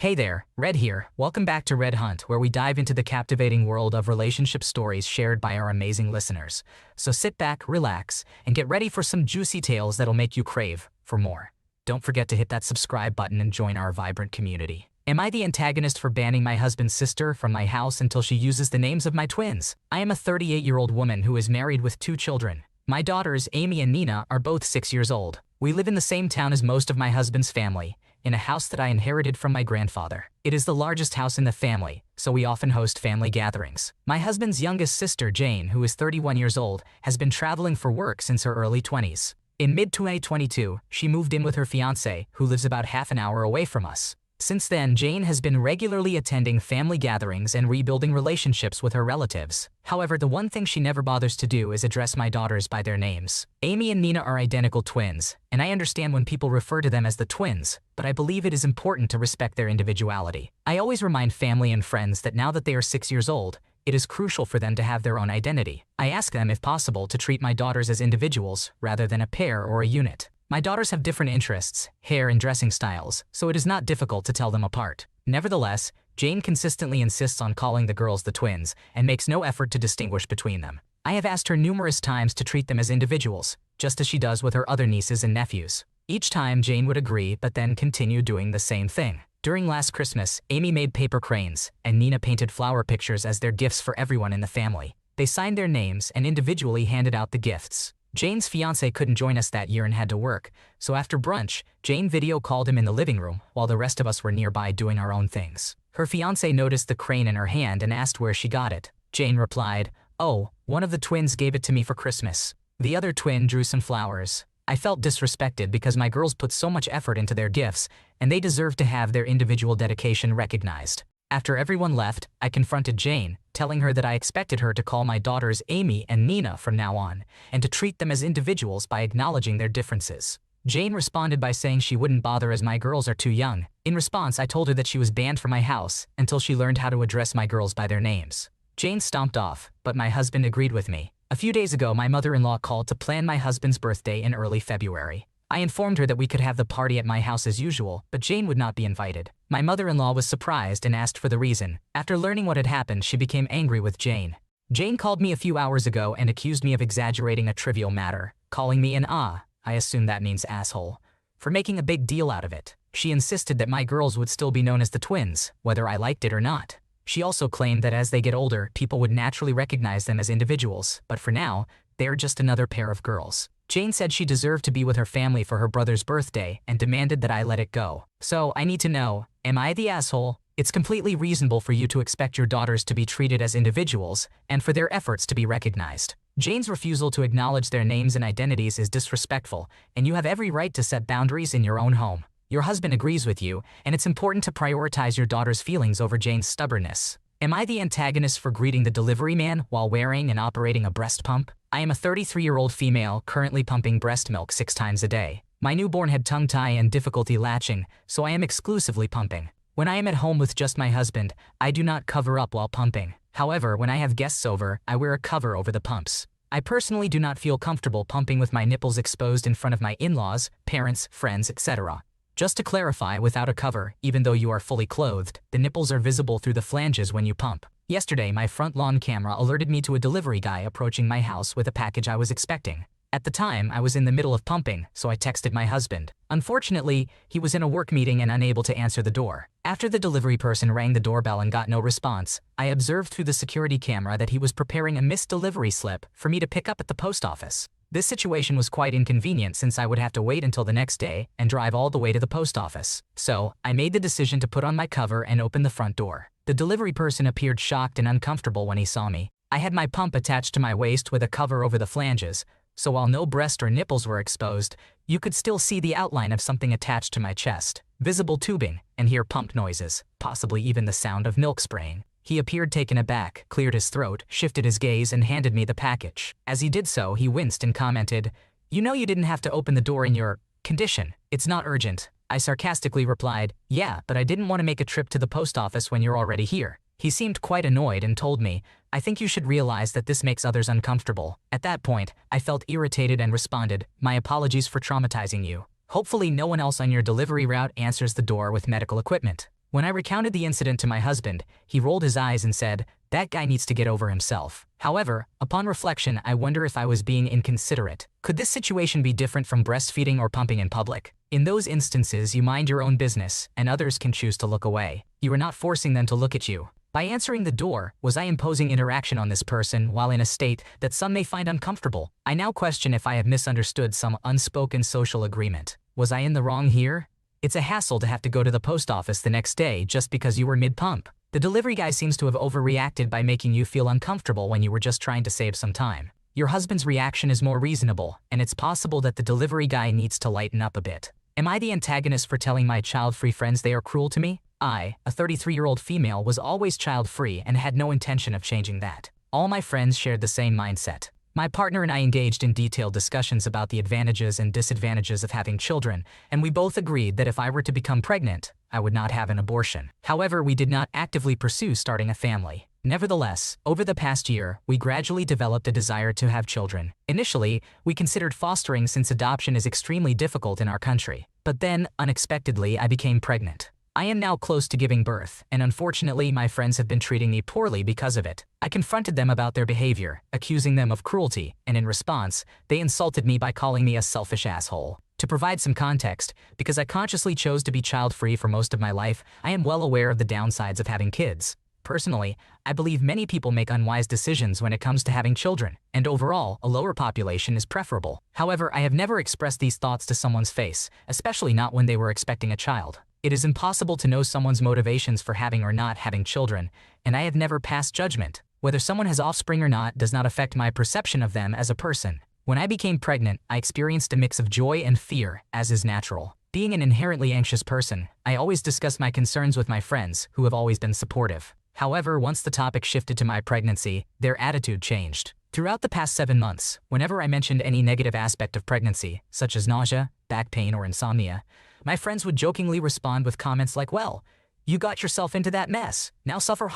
Hey there, Red here. Welcome back to Red Hunt, where we dive into the captivating world of relationship stories shared by our amazing listeners. So sit back, relax, and get ready for some juicy tales that'll make you crave for more. Don't forget to hit that subscribe button and join our vibrant community. Am I the antagonist for banning my husband's sister from my house until she uses the names of my twins? I am a 38-year-old woman who is married with 2 children. My daughters, Amy and Nina, are both 6 years old. We live in the same town as most of my husband's family, in a house that I inherited from my grandfather. It is the largest house in the family, so we often host family gatherings. My husband's youngest sister, Jane, who is 31 years old, has been traveling for work since her early 20s. In mid-2022, she moved in with her fiancé, who lives about half an hour away from us. Since then, Jane has been regularly attending family gatherings and rebuilding relationships with her relatives. However, the one thing she never bothers to do is address my daughters by their names. Amy and Nina are identical twins, and I understand when people refer to them as the twins, but I believe it is important to respect their individuality. I always remind family and friends that now that they are 6 years old, it is crucial for them to have their own identity. I ask them, if possible, to treat my daughters as individuals rather than a pair or a unit. My daughters have different interests, hair and dressing styles, so it is not difficult to tell them apart. Nevertheless, Jane consistently insists on calling the girls the twins and makes no effort to distinguish between them. I have asked her numerous times to treat them as individuals, just as she does with her other nieces and nephews. Each time Jane would agree, but then continue doing the same thing. During last Christmas, Amy made paper cranes, and Nina painted flower pictures as their gifts for everyone in the family. They signed their names and individually handed out the gifts. Jane's fiancé couldn't join us that year and had to work, so after brunch, Jane video called him in the living room while the rest of us were nearby doing our own things. Her fiancé noticed the crane in her hand and asked where she got it. Jane replied, "Oh, one of the twins gave it to me for Christmas." The other twin drew some flowers. I felt disrespected because my girls put so much effort into their gifts, and they deserve to have their individual dedication recognized. After everyone left, I confronted Jane, telling her that I expected her to call my daughters Amy and Nina from now on, and to treat them as individuals by acknowledging their differences. Jane responded by saying she wouldn't bother as my girls are too young. In response, I told her that she was banned from my house until she learned how to address my girls by their names. Jane stomped off, but my husband agreed with me. A few days ago, my mother-in-law called to plan my husband's birthday in early February. I informed her that we could have the party at my house as usual, but Jane would not be invited. My mother-in-law was surprised and asked for the reason. After learning what had happened, she became angry with Jane. Jane called me a few hours ago and accused me of exaggerating a trivial matter, calling me an I assume that means asshole, for making a big deal out of it. She insisted that my girls would still be known as the twins, whether I liked it or not. She also claimed that as they get older, people would naturally recognize them as individuals, but for now, they are just another pair of girls. Jane said she deserved to be with her family for her brother's birthday and demanded that I let it go. So, I need to know, am I the asshole? It's completely reasonable for you to expect your daughters to be treated as individuals and for their efforts to be recognized. Jane's refusal to acknowledge their names and identities is disrespectful, and you have every right to set boundaries in your own home. Your husband agrees with you, and it's important to prioritize your daughter's feelings over Jane's stubbornness. Am I the antagonist for greeting the delivery man while wearing and operating a breast pump? I am a 33-year-old female currently pumping breast milk 6 times a day. My newborn had tongue tie and difficulty latching, so I am exclusively pumping. When I am at home with just my husband, I do not cover up while pumping. However, when I have guests over, I wear a cover over the pumps. I personally do not feel comfortable pumping with my nipples exposed in front of my in-laws, parents, friends, etc. Just to clarify, without a cover, even though you are fully clothed, the nipples are visible through the flanges when you pump. Yesterday, my front lawn camera alerted me to a delivery guy approaching my house with a package I was expecting. At the time, I was in the middle of pumping, so I texted my husband. Unfortunately, he was in a work meeting and unable to answer the door. After the delivery person rang the doorbell and got no response, I observed through the security camera that he was preparing a missed delivery slip for me to pick up at the post office. This situation was quite inconvenient since I would have to wait until the next day and drive all the way to the post office. So, I made the decision to put on my cover and open the front door. The delivery person appeared shocked and uncomfortable when he saw me. I had my pump attached to my waist with a cover over the flanges, so while no breast or nipples were exposed, you could still see the outline of something attached to my chest, visible tubing, and hear pump noises, possibly even the sound of milk spraying. He appeared taken aback, cleared his throat, shifted his gaze, and handed me the package. As he did so, he winced and commented, "You know you didn't have to open the door in your condition. It's not urgent." I sarcastically replied, "Yeah, but I didn't want to make a trip to the post office when you're already here." He seemed quite annoyed and told me, "I think you should realize that this makes others uncomfortable." At that point, I felt irritated and responded, "My apologies for traumatizing you. Hopefully no one else on your delivery route answers the door with medical equipment." When I recounted the incident to my husband, he rolled his eyes and said, "That guy needs to get over himself." However, upon reflection, I wonder if I was being inconsiderate. Could this situation be different from breastfeeding or pumping in public? In those instances, you mind your own business, and others can choose to look away. You are not forcing them to look at you. By answering the door, was I imposing interaction on this person while in a state that some may find uncomfortable? I now question if I have misunderstood some unspoken social agreement. Was I in the wrong here? It's a hassle to have to go to the post office the next day just because you were mid-pump. The delivery guy seems to have overreacted by making you feel uncomfortable when you were just trying to save some time. Your husband's reaction is more reasonable, and it's possible that the delivery guy needs to lighten up a bit. Am I the antagonist for telling my child-free friends they are cruel to me? I, a 33-year-old female, was always child-free and had no intention of changing that. All my friends shared the same mindset. My partner and I engaged in detailed discussions about the advantages and disadvantages of having children, and we both agreed that if I were to become pregnant, I would not have an abortion. However, we did not actively pursue starting a family. Nevertheless, over the past year, we gradually developed a desire to have children. Initially, we considered fostering since adoption is extremely difficult in our country. But then, unexpectedly, I became pregnant. I am now close to giving birth, and unfortunately my friends have been treating me poorly because of it. I confronted them about their behavior, accusing them of cruelty, and in response, they insulted me by calling me a selfish asshole. To provide some context, because I consciously chose to be child-free for most of my life, I am well aware of the downsides of having kids. Personally, I believe many people make unwise decisions when it comes to having children, and overall, a lower population is preferable. However, I have never expressed these thoughts to someone's face, especially not when they were expecting a child. It is impossible to know someone's motivations for having or not having children, and I have never passed judgment. Whether someone has offspring or not does not affect my perception of them as a person. When I became pregnant, I experienced a mix of joy and fear, as is natural. Being an inherently anxious person, I always discuss my concerns with my friends, who have always been supportive. However, once the topic shifted to my pregnancy, their attitude changed. Throughout the past 7 months, whenever I mentioned any negative aspect of pregnancy, such as nausea, back pain, or insomnia, my friends would jokingly respond with comments like, "Well, you got yourself into that mess. Now suffer."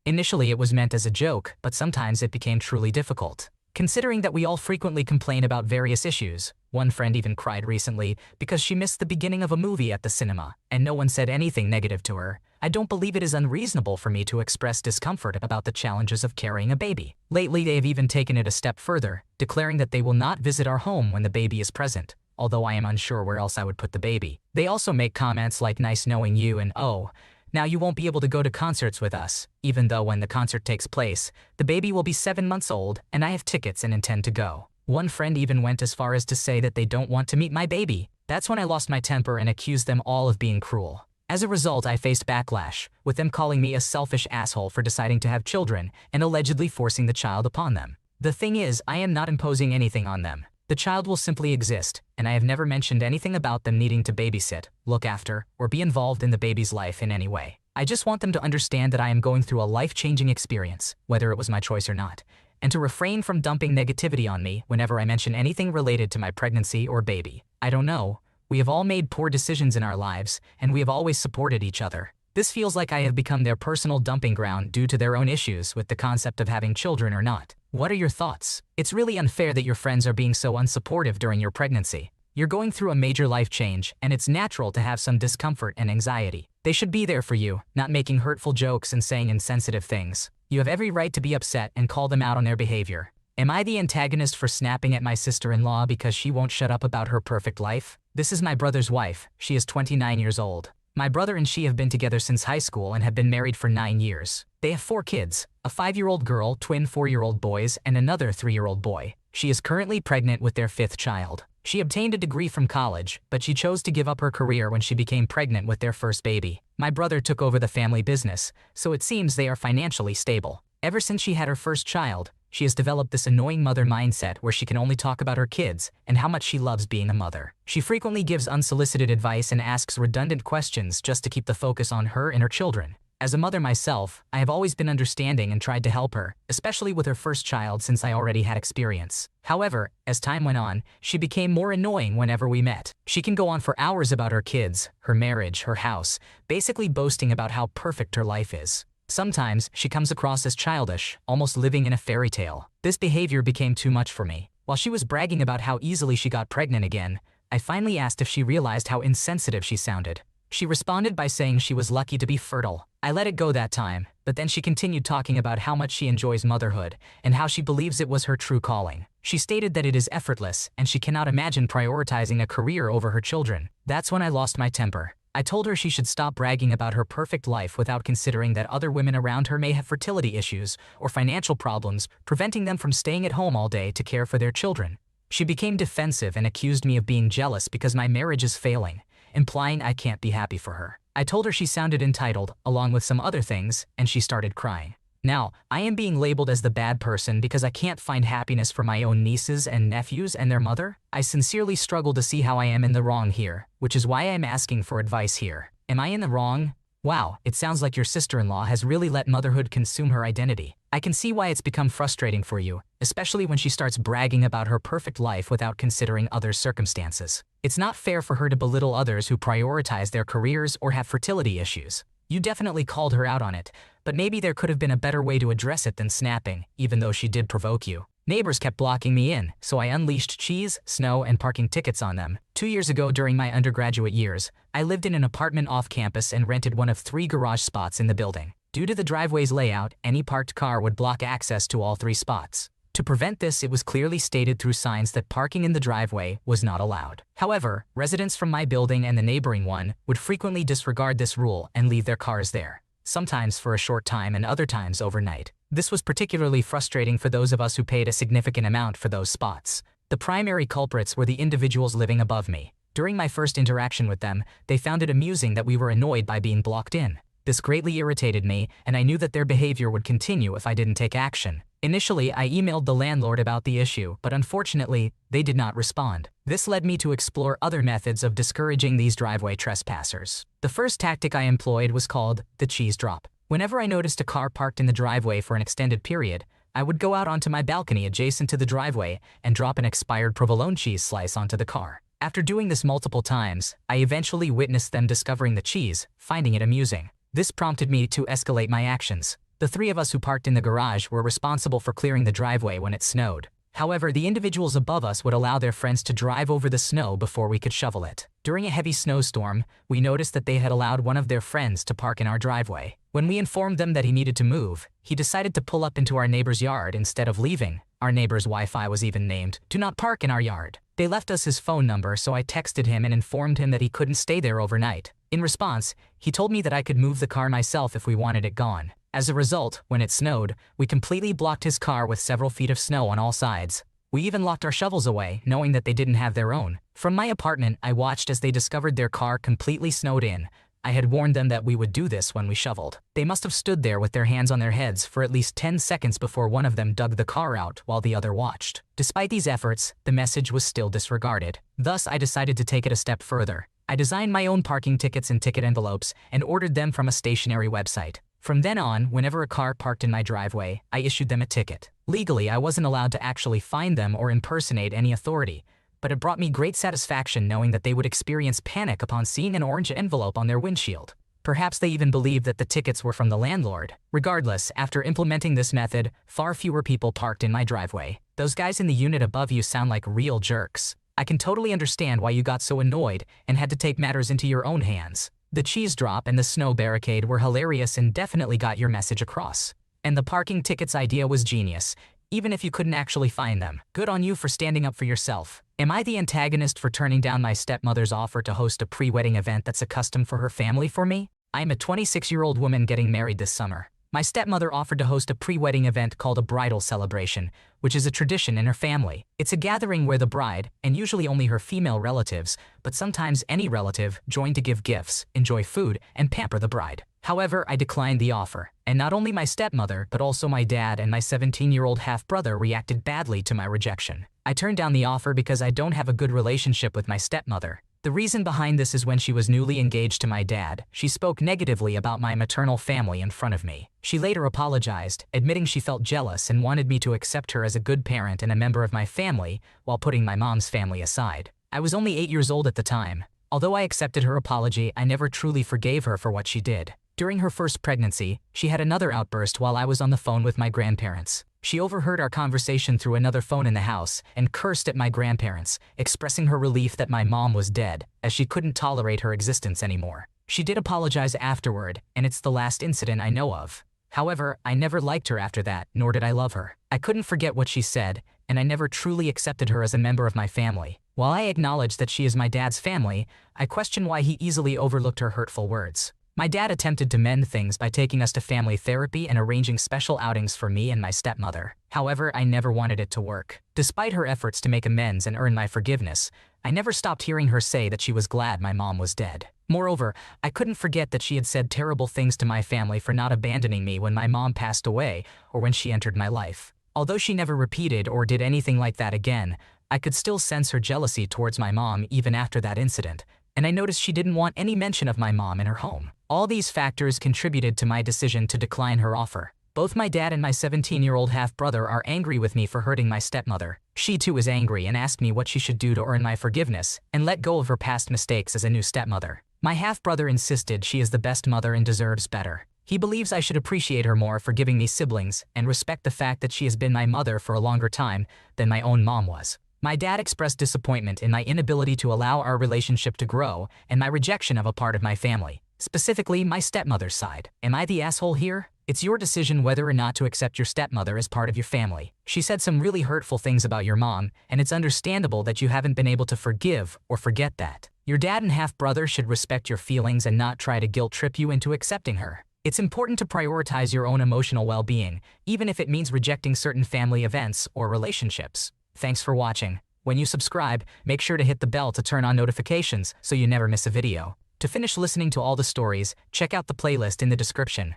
Initially, it was meant as a joke, but sometimes it became truly difficult. Considering that we all frequently complain about various issues, one friend even cried recently because she missed the beginning of a movie at the cinema, and no one said anything negative to her. I don't believe it is unreasonable for me to express discomfort about the challenges of carrying a baby. Lately, they have even taken it a step further, declaring that they will not visit our home when the baby is present, although I am unsure where else I would put the baby. They also make comments like "nice knowing you" and "oh, now you won't be able to go to concerts with us," even though when the concert takes place, the baby will be 7 months old and I have tickets and intend to go. One friend even went as far as to say that they don't want to meet my baby. That's when I lost my temper and accused them all of being cruel. As a result, I faced backlash, with them calling me a selfish asshole for deciding to have children and allegedly forcing the child upon them. The thing is, I am not imposing anything on them. The child will simply exist, and I have never mentioned anything about them needing to babysit, look after, or be involved in the baby's life in any way. I just want them to understand that I am going through a life-changing experience, whether it was my choice or not, and to refrain from dumping negativity on me whenever I mention anything related to my pregnancy or baby. I don't know. We have all made poor decisions in our lives, and we have always supported each other. This feels like I have become their personal dumping ground due to their own issues with the concept of having children or not. What are your thoughts? It's really unfair that your friends are being so unsupportive during your pregnancy. You're going through a major life change, and it's natural to have some discomfort and anxiety. They should be there for you, not making hurtful jokes and saying insensitive things. You have every right to be upset and call them out on their behavior. Am I the antagonist for snapping at my sister-in-law because she won't shut up about her perfect life? This is my brother's wife. She is 29 years old. My brother and she have been together since high school and have been married for 9 years. They have 4 kids, a 5-year-old girl, twin 4-year-old boys, and another 3-year-old boy. She is currently pregnant with their 5th child. She obtained a degree from college, but she chose to give up her career when she became pregnant with their first baby. My brother took over the family business, so it seems they are financially stable. Ever since she had her first child, she has developed this annoying mother mindset where she can only talk about her kids and how much she loves being a mother. She frequently gives unsolicited advice and asks redundant questions just to keep the focus on her and her children. As a mother myself, I have always been understanding and tried to help her, especially with her first child since I already had experience. However, as time went on, she became more annoying whenever we met. She can go on for hours about her kids, her marriage, her house, basically boasting about how perfect her life is. Sometimes, she comes across as childish, almost living in a fairy tale. This behavior became too much for me. While she was bragging about how easily she got pregnant again, I finally asked if she realized how insensitive she sounded. She responded by saying she was lucky to be fertile. I let it go that time, but then she continued talking about how much she enjoys motherhood and how she believes it was her true calling. She stated that it is effortless and she cannot imagine prioritizing a career over her children. That's when I lost my temper. I told her she should stop bragging about her perfect life without considering that other women around her may have fertility issues or financial problems, preventing them from staying at home all day to care for their children. She became defensive and accused me of being jealous because my marriage is failing, implying I can't be happy for her. I told her she sounded entitled, along with some other things, and she started crying. Now, I am being labeled as the bad person because I can't find happiness for my own nieces and nephews and their mother? I sincerely struggle to see how I am in the wrong here, which is why I'm asking for advice here. Am I in the wrong? Wow, it sounds like your sister-in-law has really let motherhood consume her identity. I can see why it's become frustrating for you, especially when she starts bragging about her perfect life without considering others' circumstances. It's not fair for her to belittle others who prioritize their careers or have fertility issues. You definitely called her out on it, but maybe there could have been a better way to address it than snapping, even though she did provoke you. Neighbors kept blocking me in, so I unleashed cheese, snow, and parking tickets on them. 2 years ago during my undergraduate years, I lived in an apartment off campus and rented one of 3 garage spots in the building. Due to the driveway's layout, any parked car would block access to all 3 spots. To prevent this, it was clearly stated through signs that parking in the driveway was not allowed. However, residents from my building and the neighboring one would frequently disregard this rule and leave their cars there, sometimes for a short time and other times overnight. This was particularly frustrating for those of us who paid a significant amount for those spots. The primary culprits were the individuals living above me. During my first interaction with them, they found it amusing that we were annoyed by being blocked in. This greatly irritated me, and I knew that their behavior would continue if I didn't take action. Initially, I emailed the landlord about the issue, but unfortunately, they did not respond. This led me to explore other methods of discouraging these driveway trespassers. The first tactic I employed was called the cheese drop. Whenever I noticed a car parked in the driveway for an extended period, I would go out onto my balcony adjacent to the driveway and drop an expired provolone cheese slice onto the car. After doing this multiple times, I eventually witnessed them discovering the cheese, finding it amusing. This prompted me to escalate my actions. The 3 of us who parked in the garage were responsible for clearing the driveway when it snowed. However, the individuals above us would allow their friends to drive over the snow before we could shovel it. During a heavy snowstorm, we noticed that they had allowed one of their friends to park in our driveway. When we informed them that he needed to move, he decided to pull up into our neighbor's yard instead of leaving. Our neighbor's Wi-Fi was even named, "Do not park in our yard." They left us his phone number, so I texted him and informed him that he couldn't stay there overnight. In response, he told me that I could move the car myself if we wanted it gone. As a result, when it snowed, we completely blocked his car with several feet of snow on all sides. We even locked our shovels away, knowing that they didn't have their own. From my apartment, I watched as they discovered their car completely snowed in. I had warned them that we would do this when we shoveled. They must have stood there with their hands on their heads for at least 10 seconds before one of them dug the car out while the other watched. Despite these efforts, the message was still disregarded. Thus, I decided to take it a step further. I designed my own parking tickets and ticket envelopes and ordered them from a stationary website. From then on, whenever a car parked in my driveway, I issued them a ticket. Legally, I wasn't allowed to actually fine them or impersonate any authority, but it brought me great satisfaction knowing that they would experience panic upon seeing an orange envelope on their windshield. Perhaps they even believed that the tickets were from the landlord. Regardless, after implementing this method, far fewer people parked in my driveway. Those guys in the unit above you sound like real jerks. I can totally understand why you got so annoyed and had to take matters into your own hands. The cheese drop and the snow barricade were hilarious and definitely got your message across. And the parking tickets idea was genius, even if you couldn't actually find them. Good on you for standing up for yourself. Am I the antagonist for turning down my stepmother's offer to host a pre-wedding event that's a custom for her family for me? I am a 26-year-old woman getting married this summer. My stepmother offered to host a pre-wedding event called a bridal celebration, which is a tradition in her family. It's a gathering where the bride, and usually only her female relatives, but sometimes any relative, join to give gifts, enjoy food, and pamper the bride. However, I declined the offer, and not only my stepmother, but also my dad and my 17-year-old half-brother reacted badly to my rejection. I turned down the offer because I don't have a good relationship with my stepmother. The reason behind this is when she was newly engaged to my dad, she spoke negatively about my maternal family in front of me. She later apologized, admitting she felt jealous and wanted me to accept her as a good parent and a member of my family, while putting my mom's family aside. I was only 8 years old at the time. Although I accepted her apology, I never truly forgave her for what she did. During her first pregnancy, she had another outburst while I was on the phone with my grandparents. She overheard our conversation through another phone in the house and cursed at my grandparents, expressing her relief that my mom was dead, as she couldn't tolerate her existence anymore. She did apologize afterward, and it's the last incident I know of. However, I never liked her after that, nor did I love her. I couldn't forget what she said, and I never truly accepted her as a member of my family. While I acknowledge that she is my dad's family, I question why he easily overlooked her hurtful words. My dad attempted to mend things by taking us to family therapy and arranging special outings for me and my stepmother. However, I never wanted it to work. Despite her efforts to make amends and earn my forgiveness, I never stopped hearing her say that she was glad my mom was dead. Moreover, I couldn't forget that she had said terrible things to my family for not abandoning me when my mom passed away or when she entered my life. Although she never repeated or did anything like that again, I could still sense her jealousy towards my mom even after that incident, and I noticed she didn't want any mention of my mom in her home. All these factors contributed to my decision to decline her offer. Both my dad and my 17-year-old half-brother are angry with me for hurting my stepmother. She too is angry and asked me what she should do to earn my forgiveness and let go of her past mistakes as a new stepmother. My half-brother insisted she is the best mother and deserves better. He believes I should appreciate her more for giving me siblings and respect the fact that she has been my mother for a longer time than my own mom was. My dad expressed disappointment in my inability to allow our relationship to grow and my rejection of a part of my family, specifically my stepmother's side. Am I the asshole here? It's your decision whether or not to accept your stepmother as part of your family. She said some really hurtful things about your mom, and it's understandable that you haven't been able to forgive or forget that. Your dad and half-brother should respect your feelings and not try to guilt-trip you into accepting her. It's important to prioritize your own emotional well-being, even if it means rejecting certain family events or relationships. Thanks for watching. When you subscribe, make sure to hit the bell to turn on notifications so you never miss a video. To finish listening to all the stories, check out the playlist in the description.